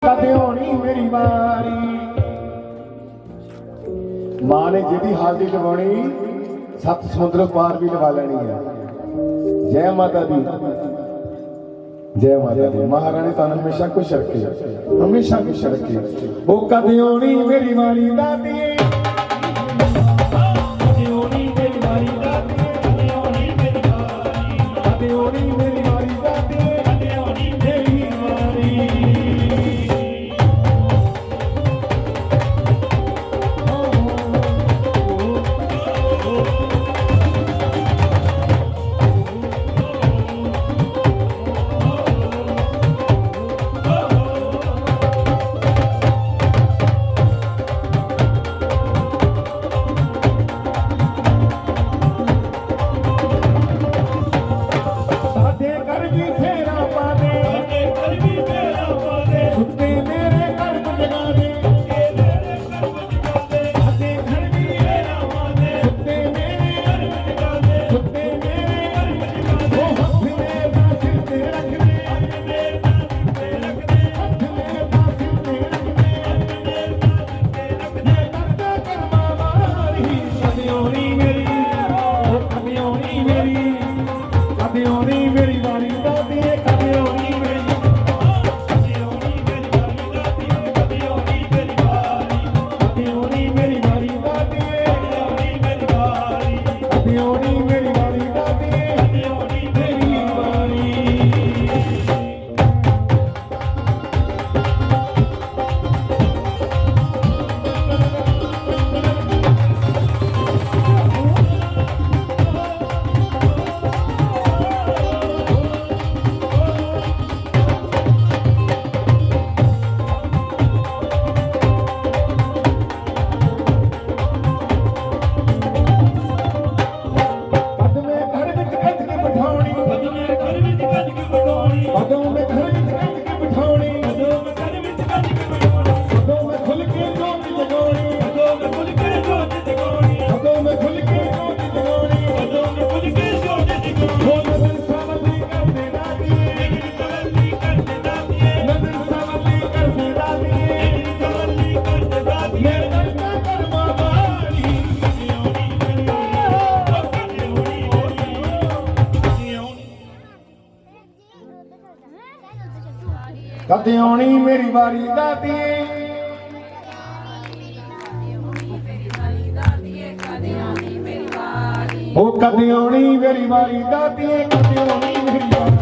कदे होनी मेरी वारी। मां ने जिहदी हालती लवानी सत समुद्र पार भी लवा लेनी है। जय माता दी, जय माता दी। महारानी तुहानू हमेशा खुश रखे, हमेशा खुश रखे। ओ कदे होनी मेरी वारी दादी, कदे होनी मेरी वारी दादी, कदे होनी मेरी वारी, कदे होनी मेरी वारी दादी, कदे होनी मेरी वारी। कदे आनी मेरी वारी दादी, ओ कदे आनी मेरी वारी दादी, कदे आनी मेरी वारी।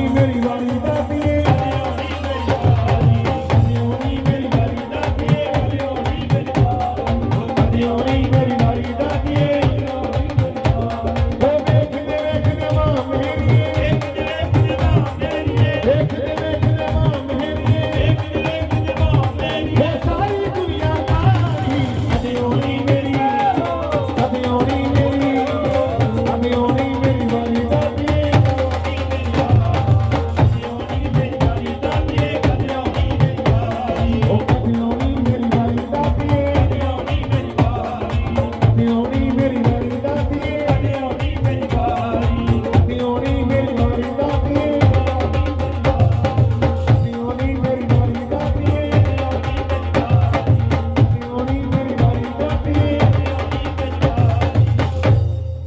ਮੇਰੀ ਵਾਲੀ ਦਾ